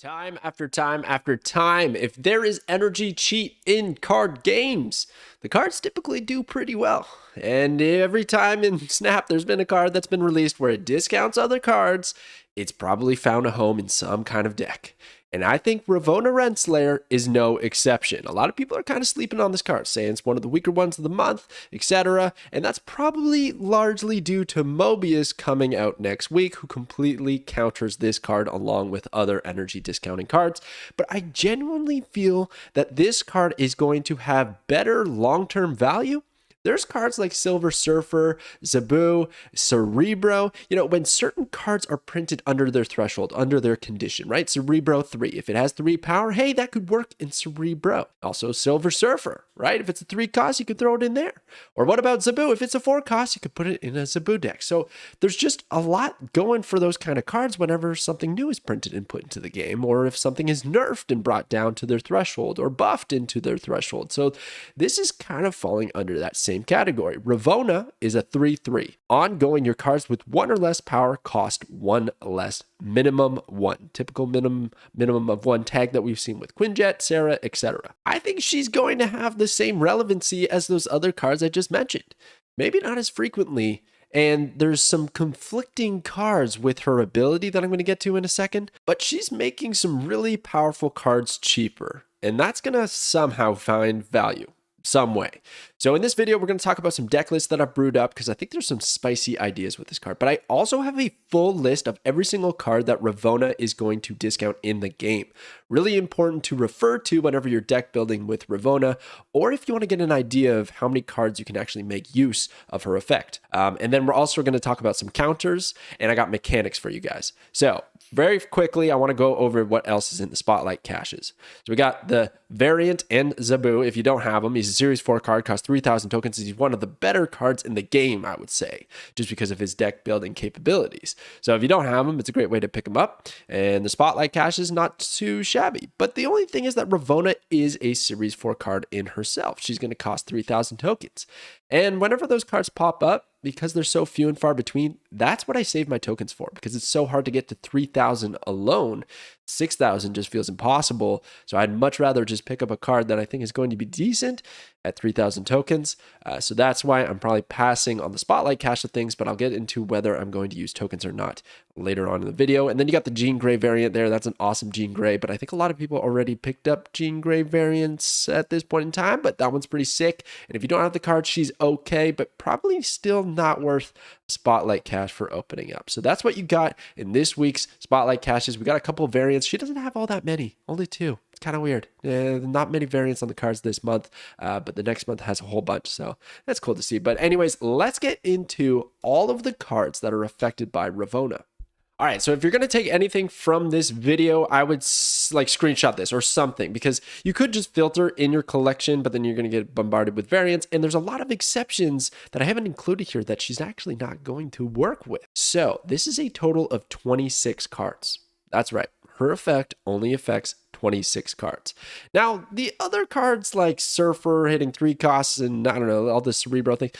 Time after time after time, if there is energy cheat in card games, the cards typically do pretty well. And every time in Snap there's been a card that's been released where it discounts other cards, it's probably found a home in some kind of deck. And I think Ravonna Renslayer is no exception. A lot of people are kind of sleeping on this card, saying it's one of the weaker ones of the month, etc. And that's probably largely due to Mobius coming out next week, who completely counters this card along with other energy discounting cards. But I genuinely feel that this card is going to have better long-term value. There's cards like Silver Surfer, Zabu, Cerebro. When certain cards are printed under their threshold, under their condition, right? Cerebro 3. If it has 3 power, hey, that could work in Cerebro. Also, Silver Surfer, right? If it's a 3 cost, you could throw it in there. Or what about Zabu? If it's a 4 cost, you could put it in a Zabu deck. So there's just a lot going for those kind of cards whenever something new is printed and put into the game, or if something is nerfed and brought down to their threshold or buffed into their threshold. So this is kind of falling under that same category. Ravonna is a 3/3. Ongoing, your cards with 1 or less power cost 1 less, minimum 1. Typical minimum of 1 tag that we've seen with Quinjet, Sarah, etc. I think she's going to have the same relevancy as those other cards I just mentioned. Maybe not as frequently, and there's some conflicting cards with her ability that I'm going to get to in a second, but she's making some really powerful cards cheaper, and that's going to somehow find value some way. So in this video, we're going to talk about some deck lists that I've brewed up because I think there's some spicy ideas with this card. But I also have a full list of every single card that Ravonna is going to discount in the game. Really important to refer to whenever you're deck building with Ravonna, or if you want to get an idea of how many cards you can actually make use of her effect. And then we're also going to talk about some counters, and I got mechanics for you guys. So very quickly, I want to go over what else is in the spotlight caches. So we got the variant and Zabu. If you don't have him, he's a Series 4 card, costs 3,000 tokens. He's one of the better cards in the game, I would say, just because of his deck building capabilities. So if you don't have him, it's a great way to pick him up. And the spotlight cache is not too shabby. But the only thing is that Ravonna is a Series 4 card in herself. She's going to cost 3,000 tokens. And whenever those cards pop up, because they're so few and far between, that's what I save my tokens for, because it's so hard to get to 3,000 alone. 6,000 just feels impossible. So I'd much rather just pick up a card that I think is going to be decent at 3,000 tokens. So that's why I'm probably passing on the spotlight cache of things, but I'll get into whether I'm going to use tokens or not later on in the video. And then you got the Jean Grey variant there. That's an awesome Jean Grey, but I think a lot of people already picked up Jean Grey variants at this point in time, but that one's pretty sick. And if you don't have the card, she's okay, but probably still not worth spotlight cache for opening up. So that's what you got in this week's spotlight caches. We got a couple of variants. She doesn't have all that many, only 2. It's kind of weird. Not many variants on the cards this month, but the next month has a whole bunch. So that's cool to see. But anyways, let's get into all of the cards that are affected by Ravonna. All right, so if you're going to take anything from this video, I would screenshot this or something, because you could just filter in your collection, but then you're going to get bombarded with variants. And there's a lot of exceptions that I haven't included here that she's actually not going to work with. So this is a total of 26 cards. That's right. Her effect only affects 26 cards. Now, the other cards like Surfer hitting 3 costs and I don't know, all the Cerebro thing,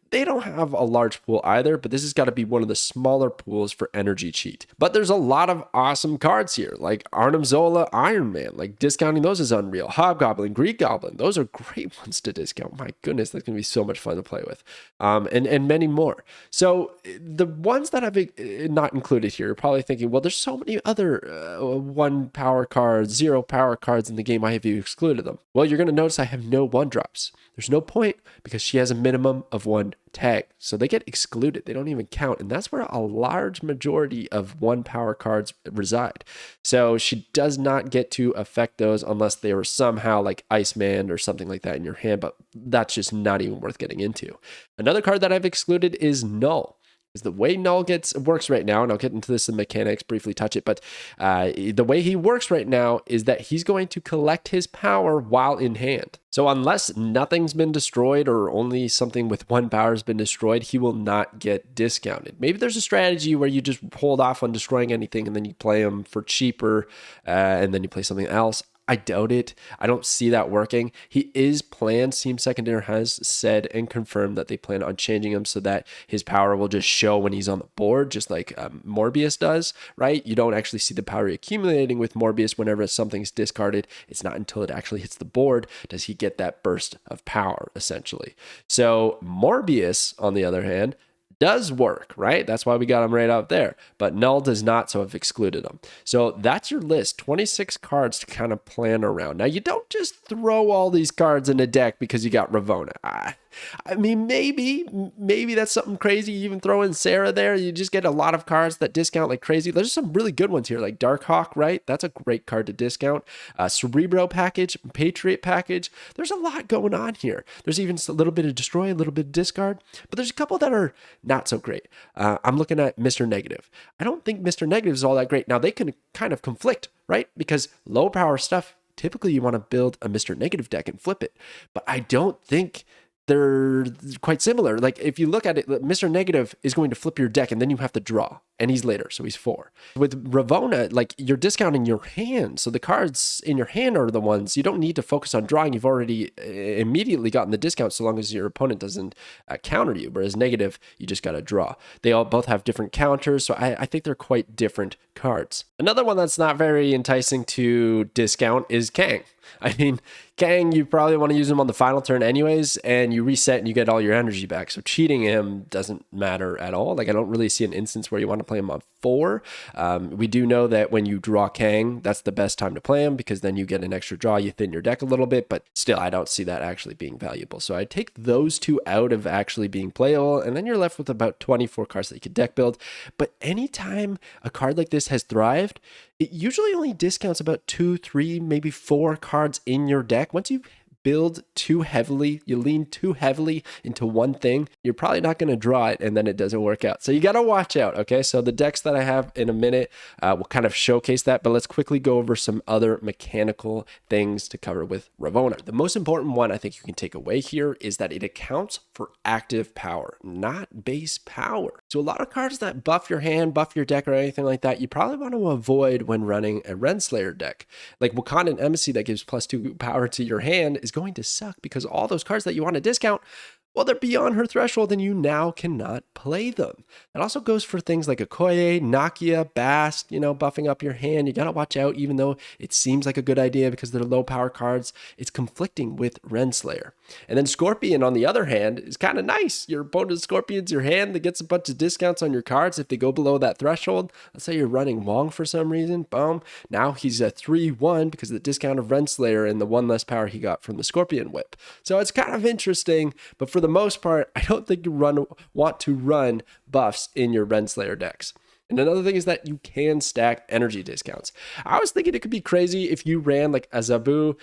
they don't have a large pool either, but this has got to be one of the smaller pools for energy cheat. But there's a lot of awesome cards here, like Arnim Zola, Iron Man. Like discounting those is unreal. Hobgoblin, Greek Goblin, those are great ones to discount. My goodness, that's gonna be so much fun to play with, and many more. So the ones that I've not included here, you're probably thinking, well, there's so many other 1 power cards, 0 power cards in the game. Why have you excluded them? Well, you're gonna notice I have no 1-drops. There's no point because she has a minimum of 1 tag. So they get excluded. They don't even count. And that's where a large majority of 1 power cards reside. So she does not get to affect those unless they were somehow like Iceman or something like that in your hand, but that's just not even worth getting into. Another card that I've excluded is Null. Is the way Null works right now, and I'll get into this in mechanics, briefly touch it, but the way he works right now is that he's going to collect his power while in hand. So unless nothing's been destroyed or only something with 1 power has been destroyed, he will not get discounted. Maybe there's a strategy where you just hold off on destroying anything and then you play him for cheaper and then you play something else. I doubt it. I don't see that working. He is planned. Team Secondary has said and confirmed that they plan on changing him so that his power will just show when he's on the board, just like Mobius does, right? You don't actually see the power accumulating with Mobius whenever something's discarded. It's not until it actually hits the board does he get that burst of power, essentially. So Mobius, on the other hand, does work, right? That's why we got him right out there. But Null does not, so I've excluded him. So that's your list, 26 cards to kind of plan around. Now, you don't just throw all these cards in a deck because you got Ravonna. I mean, maybe that's something crazy. You even throw in Sarah there. You just get a lot of cards that discount like crazy. There's some really good ones here, like Darkhawk, right? That's a great card to discount. Cerebro package, Patriot package. There's a lot going on here. There's even a little bit of destroy, a little bit of discard, but there's a couple that are not so great. I'm looking at Mr. Negative. I don't think Mr. Negative is all that great. Now, they can kind of conflict, right? Because low power stuff, typically you want to build a Mr. Negative deck and flip it. But I don't think they're quite similar. Like if you look at it, Mr. Negative is going to flip your deck and then you have to draw, and he's later, so he's 4. With Ravonna, like you're discounting your hand. So the cards in your hand are the ones you don't need to focus on drawing. You've already immediately gotten the discount so long as your opponent doesn't counter you. Whereas Negative, you just got to draw. They all both have different counters. So I think they're quite different cards. Another one that's not very enticing to discount is Kang. I mean, Kang, you probably want to use him on the final turn anyways, and you reset and you get all your energy back. So cheating him doesn't matter at all. Like I don't really see an instance where you want to play him on 4. We do know that when you draw Kang, that's the best time to play him because then you get an extra draw, you thin your deck a little bit, but still I don't see that actually being valuable. So I take those 2 out of actually being playable, and then you're left with about 24 cards that you could deck build. But anytime a card like this has thrived, it usually only discounts about 2, 3, maybe 4 cards in your deck. Once you build too heavily, you lean too heavily into one thing, you're probably not going to draw it, and then it doesn't work out. So you got to watch out, okay? So the decks that I have in a minute will kind of showcase that, but let's quickly go over some other mechanical things to cover with Ravonna. The most important one I think you can take away here is that it accounts for active power, not base power. So a lot of cards that buff your hand, buff your deck, or anything like that, you probably want to avoid when running a Renslayer deck. Like Wakandan Embassy that gives +2 power to your hand is going to suck because all those cards that you want to discount, well, they're beyond her threshold and you now cannot play them. That also goes for things like Okoye, Nakia, Bast, buffing up your hand. You got to watch out, even though it seems like a good idea because they're low power cards, it's conflicting with Renslayer. And then Scorpion, on the other hand, is kind of nice. Your opponent's Scorpion's your hand that gets a bunch of discounts on your cards if they go below that threshold. Let's say you're running Wong for some reason, boom. Now he's a 3-1 because of the discount of Renslayer and the 1 less power he got from the Scorpion Whip. So it's kind of interesting, but for the most part, I don't think you want to run buffs in your Renslayer decks. And another thing is that you can stack energy discounts. I was thinking it could be crazy if you ran like a Zabu,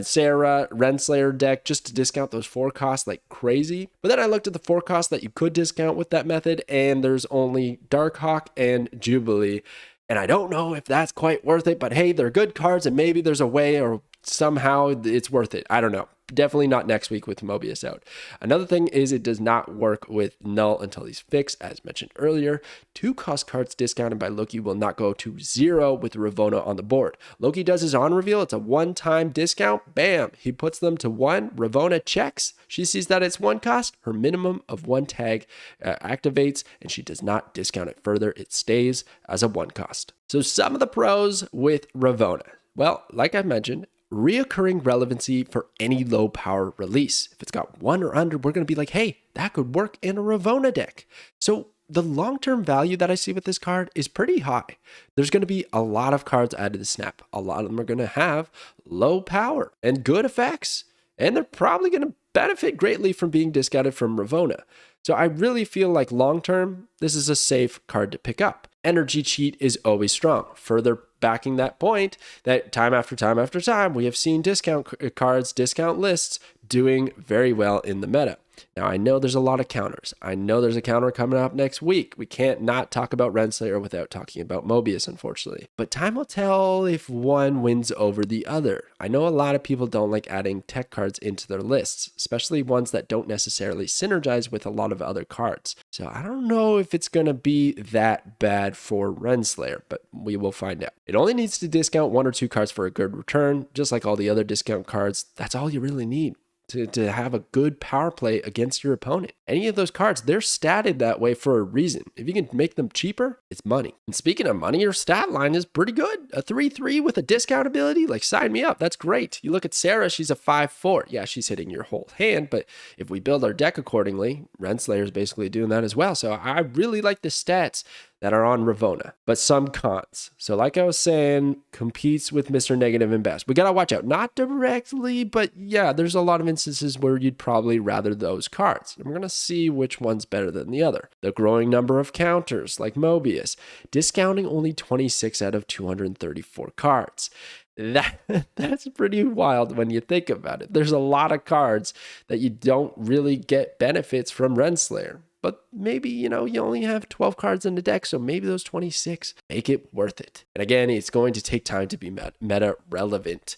Sarah, Renslayer deck just to discount those 4 costs like crazy. But then I looked at the 4 costs that you could discount with that method, and there's only Darkhawk and Jubilee. And I don't know if that's quite worth it, but hey, they're good cards and maybe there's a way or somehow it's worth it. I don't know. Definitely not next week with Mobius out. Another thing is it does not work with Null until he's fixed, as mentioned earlier. 2 cost cards discounted by Loki will not go to 0 with Ravonna on the board. Loki does his on reveal. It's a one-time discount. Bam. He puts them to 1. Ravonna checks. She sees that it's 1 cost. Her minimum of 1 tag activates, and she does not discount it further. It stays as a 1 cost. So some of the pros with Ravonna. Well, like I mentioned, reoccurring relevancy for any low power release. If it's got 1 or under, we're going to be like, hey, that could work in a Ravonna deck. So the long-term value that I see with this card is pretty high. There's going to be a lot of cards added to Snap. A lot of them are going to have low power and good effects, and they're probably going to benefit greatly from being discounted from Ravonna. So I really feel like long-term, this is a safe card to pick up. Energy cheat is always strong. Further backing that point, that time after time after time, we have seen discount cards, discount lists doing very well in the meta. Now, I know there's a lot of counters. I know there's a counter coming up next week. We can't not talk about Renslayer without talking about Mobius, unfortunately. But time will tell if one wins over the other. I know a lot of people don't like adding tech cards into their lists, especially ones that don't necessarily synergize with a lot of other cards. So I don't know if it's going to be that bad for Renslayer, but we will find out. It only needs to discount 1 or 2 cards for a good return, just like all the other discount cards. That's all you really need to have a good power play against your opponent. Any of those cards, they're statted that way for a reason. If you can make them cheaper, it's money. And speaking of money, your stat line is pretty good. A 3/3 with a discount ability, like sign me up. That's great. You look at Sarah, she's a 5/4. Yeah, she's hitting your whole hand, but if we build our deck accordingly, Renslayer is basically doing that as well. So I really like the stats that are on Ravonna, but some cons. So like I was saying, competes with Mr. Negative and Best. We got to watch out. Not directly, but yeah, there's a lot of instances where you'd probably rather those cards. And we're going to see which one's better than the other. The growing number of counters, like Mobius, discounting only 26 out of 234 cards. That's pretty wild when you think about it. There's a lot of cards that you don't really get benefits from Renslayer. But maybe, you only have 12 cards in the deck, so maybe those 26 make it worth it. And again, it's going to take time to be meta relevant.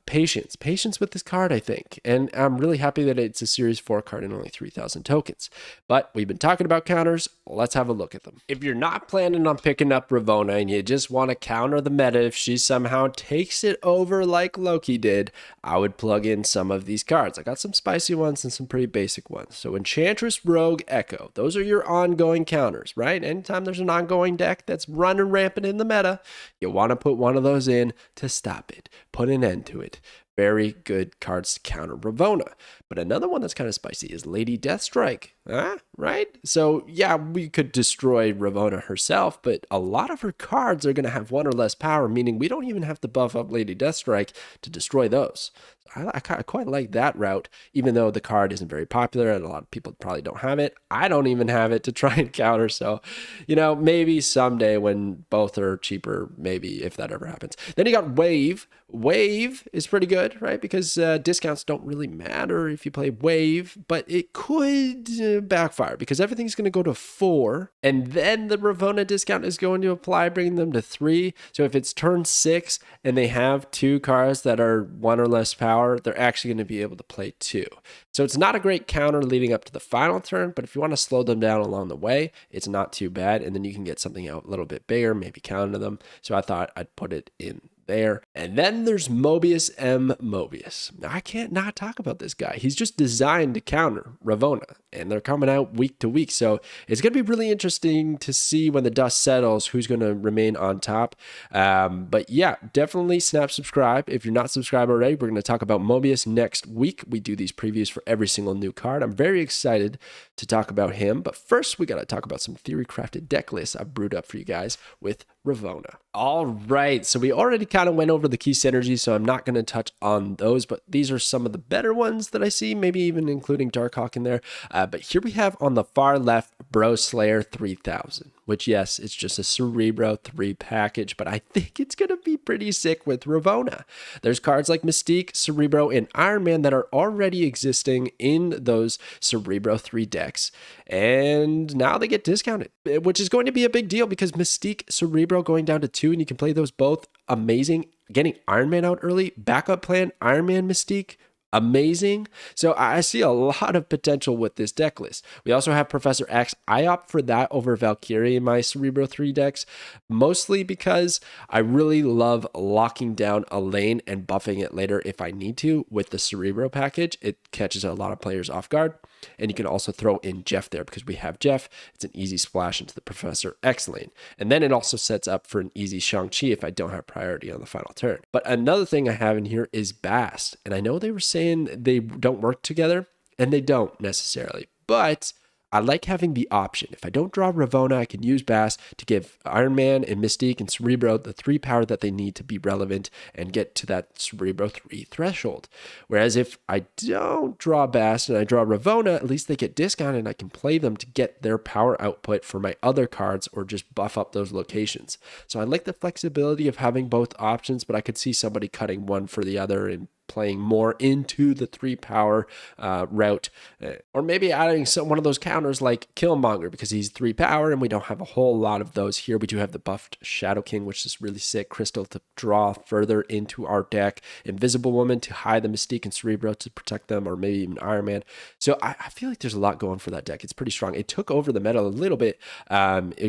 Patience with this card, I think. And I'm really happy that it's a Series 4 card and only 3,000 tokens. But we've been talking about counters. Let's have a look at them. If you're not planning on picking up Ravonna and you just want to counter the meta if she somehow takes it over like Loki did, I would plug in some of these cards. I got some spicy ones and some pretty basic ones. So Enchantress, Rogue, Echo. Those are your ongoing counters, right? Anytime there's an ongoing deck that's running rampant in the meta, you want to put one of those in to stop it, put an end to it. Very good cards to counter Ravonna. But another one that's kind of spicy is Lady Deathstrike, right? So yeah, we could destroy Ravonna herself, but a lot of her cards are going to have 1 or less power, meaning we don't even have to buff up Lady Deathstrike to destroy those. I quite like that route, even though the card isn't very popular and a lot of people probably don't have it. I don't even have it to try and counter. So, maybe someday when both are cheaper, maybe if that ever happens. Then you got Wave. Wave is pretty good, right? Because discounts don't really matter if you play Wave, but it could backfire because everything's going to go to 4, and then the Ravonna discount is going to apply, bringing them to 3. So if it's turn 6 and they have 2 cards that are 1 or less power, they're actually going to be able to play 2. So it's not a great counter leading up to the final turn, but if you want to slow them down along the way, it's not too bad. And then you can get something out a little bit bigger, maybe counter them. So I thought I'd put it in there. And then there's Mobius M. Mobius. Now, I can't not talk about this guy. He's just designed to counter Ravonna, and they're coming out week to week. So it's going to be really interesting to see when the dust settles who's going to remain on top. But yeah, definitely subscribe. If you're not subscribed already, we're going to talk about Mobius next week. We do these previews for every single new card. I'm very excited to talk about him. But first, we got to talk about some theory crafted deck lists I've brewed up for you guys with Ravonna. All right, so we already kind of went over the key synergies, so I'm not going to touch on those, but these are some of the better ones that I see, maybe even including Darkhawk in there. But here we have on the far left, Renslayer 3000, which yes, it's just a Cerebro 3 package, but I think it's going to be pretty sick with Ravonna. There's cards like Mystique, Cerebro, and Iron Man that are already existing in those Cerebro 3 decks, and now they get discounted, which is going to be a big deal because Mystique, Cerebro going down to 2, and you can play those both amazing. Getting Iron Man out early, backup plan, Iron Man Mystique, amazing. So I see a lot of potential with this deck list. We also have Professor X. I opt for that over Valkyrie in my Cerebro 3 decks, mostly because I really love locking down a lane and buffing it later if I need to with the Cerebro package. It catches a lot of players off guard. And you can also throw in Jeff there because we have Jeff. It's an easy splash into the Professor X lane. And then it also sets up for an easy Shang-Chi if I don't have priority on the final turn. But another thing I have in here is Bast. And I know they were saying they don't work together, and they don't necessarily. But I like having the option. If I don't draw Ravonna, I can use Bast to give Iron Man and Mystique and Cerebro the 3 power that they need to be relevant and get to that Cerebro 3 threshold. Whereas if I don't draw Bast and I draw Ravonna, at least they get discounted and I can play them to get their power output for my other cards or just buff up those locations. So I like the flexibility of having both options, but I could see somebody cutting one for the other and playing more into the 3-power route, or maybe adding one of those counters like Killmonger because he's 3-power and we don't have a whole lot of those here. We do have the buffed Shadow King, which is really sick. Crystal to draw further into our deck. Invisible Woman to hide the Mystique and Cerebro to protect them, or maybe even Iron Man. So I feel like there's a lot going for that deck. It's pretty strong. It took over the meta a little bit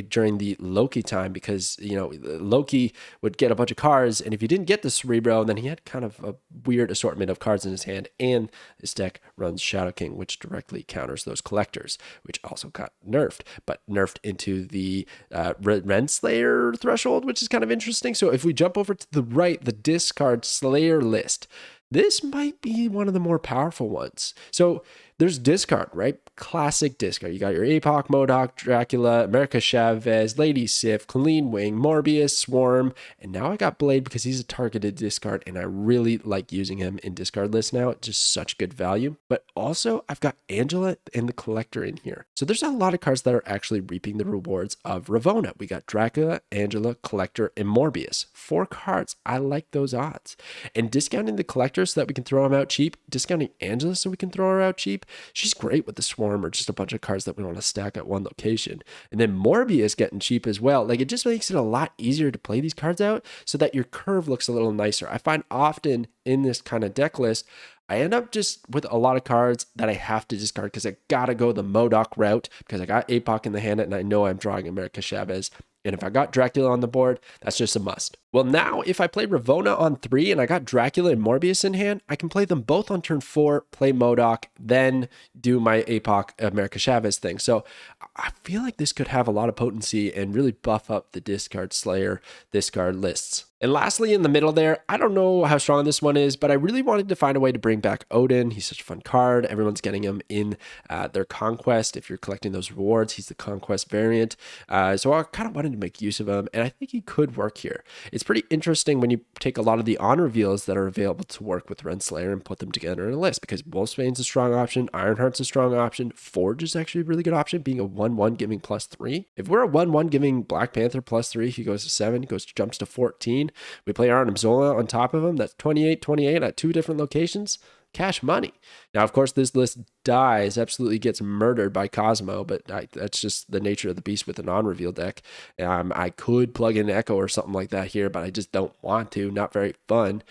during the Loki time because, you know, Loki would get a bunch of cards, and if you didn't get the Cerebro, then he had kind of a weird assortment of cards in his hand, and this deck runs Shadow King, which directly counters those collectors, which also got nerfed, but nerfed into the Renslayer threshold, which is kind of interesting. So if we jump over to the right, the discard Slayer list, this might be one of the more powerful ones. So there's discard, right? Classic discard. You got your APOC, MODOK, Dracula, America Chavez, Lady Sif, Colleen Wing, Morbius, Swarm, and now I got Blade because he's a targeted discard, and I really like using him in discard lists now. It's just such good value. But also, I've got Angela and the Collector in here. So there's a lot of cards that are actually reaping the rewards of Ravonna. We got Dracula, Angela, Collector, and Morbius. 4 cards. I like those odds. And discounting the Collector so that we can throw them out cheap, discounting Angela so we can throw her out cheap, she's great with the Swarm or just a bunch of cards that we want to stack at one location. And then Morbius getting cheap as well. Like, it just makes it a lot easier to play these cards out so that your curve looks a little nicer. I find often in this kind of deck list, I end up just with a lot of cards that I have to discard because I gotta go the MODOK route because I got APOC in the hand and I know I'm drawing America Chavez. And if I got Dracula on the board, that's just a must. Well, now if I play Ravonna on 3 and I got Dracula and Morbius in hand, I can play them both on turn 4, play MODOK, then do my APOC America Chavez thing. So I feel like this could have a lot of potency and really buff up the discard Slayer discard lists. And lastly, in the middle there, I don't know how strong this one is, but I really wanted to find a way to bring back Odin. He's such a fun card. Everyone's getting him in their Conquest. If you're collecting those rewards, he's the Conquest variant. So I kind of wanted to make use of him, and I think he could work here. It's pretty interesting when you take a lot of the honor reveals that are available to work with Renslayer and put them together in a list, because Wolfsbane's a strong option, Ironheart's a strong option, Forge is actually a really good option, being a 1/1 giving +3. If we're a 1/1 giving Black Panther +3, he goes to 7, jumps to 14. We play Arnim Zola on top of him. That's 28 at 2 different locations. Cash money. Now, of course, this list dies, absolutely gets murdered by Cosmo, but that's just the nature of the beast with a non-reveal deck. I could plug in Echo or something like that here, but I just don't want to. Not very fun.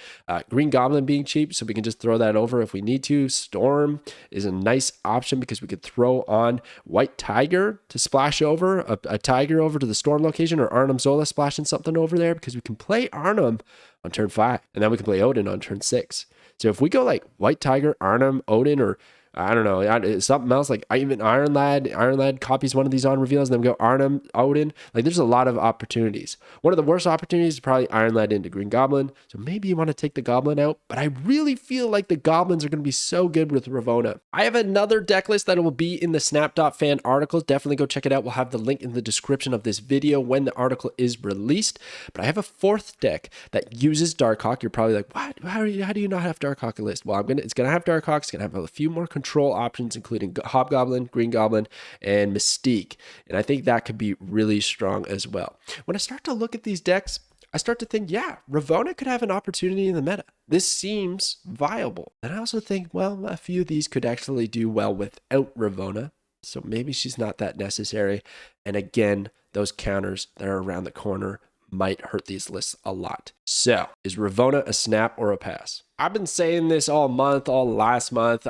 Green Goblin being cheap, so we can just throw that over if we need to. Storm is a nice option because we could throw on White Tiger to splash over, a Tiger over to the Storm location, or Arnim Zola splashing something over there, because we can play Arnim on turn 5, and then we can play Odin on turn 6. So if we go like White Tiger, Arnim, Odin, or I don't know, something else, like even Iron Lad copies one of these on reveals, and then we go Arnim, Odin. Like, there's a lot of opportunities. One of the worst opportunities is probably Iron Lad into Green Goblin. So maybe you want to take the Goblin out, but I really feel like the Goblins are going to be so good with Ravonna. I have another deck list that will be in the Snap.Fan articles. Definitely go check it out. We'll have the link in the description of this video when the article is released. But I have a 4th deck that uses Darkhawk. You're probably like, what? How do you not have Darkhawk list? Well, it's going to have Darkhawk. It's going to have a few more control options, including Hobgoblin, Green Goblin, and Mystique. And I think that could be really strong as well. When I start to look at these decks, I start to think, yeah, Ravonna could have an opportunity in the meta. This seems viable. And I also think, well, a few of these could actually do well without Ravonna. So maybe she's not that necessary. And again, those counters that are around the corner might hurt these lists a lot. So, is Ravonna a snap or a pass? I've been saying this all month, all last month.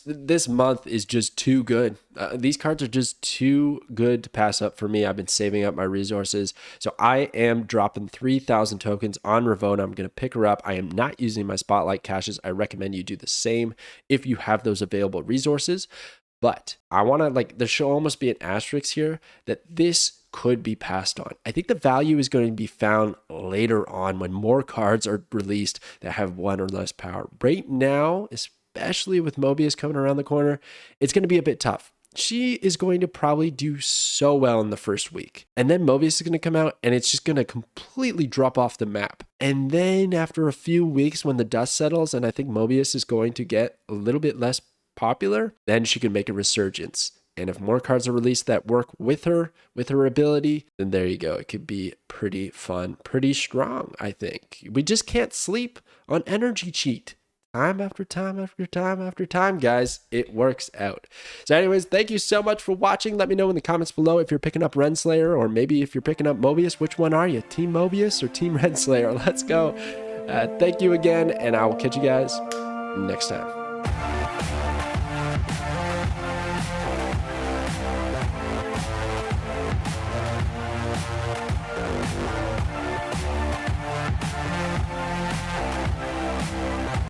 This month is just too good. These cards are just too good to pass up for me. I've been saving up my resources. So I am dropping 3,000 tokens on Ravonna. I'm going to pick her up. I am not using my spotlight caches. I recommend you do the same if you have those available resources. But I want to, there should almost be an asterisk here that this could be passed on. I think the value is going to be found later on when more cards are released that have 1 or less power. Right now, especially with Mobius coming around the corner, it's going to be a bit tough. She is going to probably do so well in the first week. And then Mobius is going to come out and it's just going to completely drop off the map. And then after a few weeks, when the dust settles and I think Mobius is going to get a little bit less popular, then she can make a resurgence. And if more cards are released that work with her ability, then there you go. It could be pretty fun, pretty strong, I think. We just can't sleep on Energy Cheat. time after time after time after time, guys. It works out. So anyways, thank you so much for watching. Let me know in the comments below if you're picking up Renslayer, or maybe if you're picking up Mobius. Which one are you? Team Mobius or Team Renslayer? Let's go. Thank you again, and I will catch you guys next time.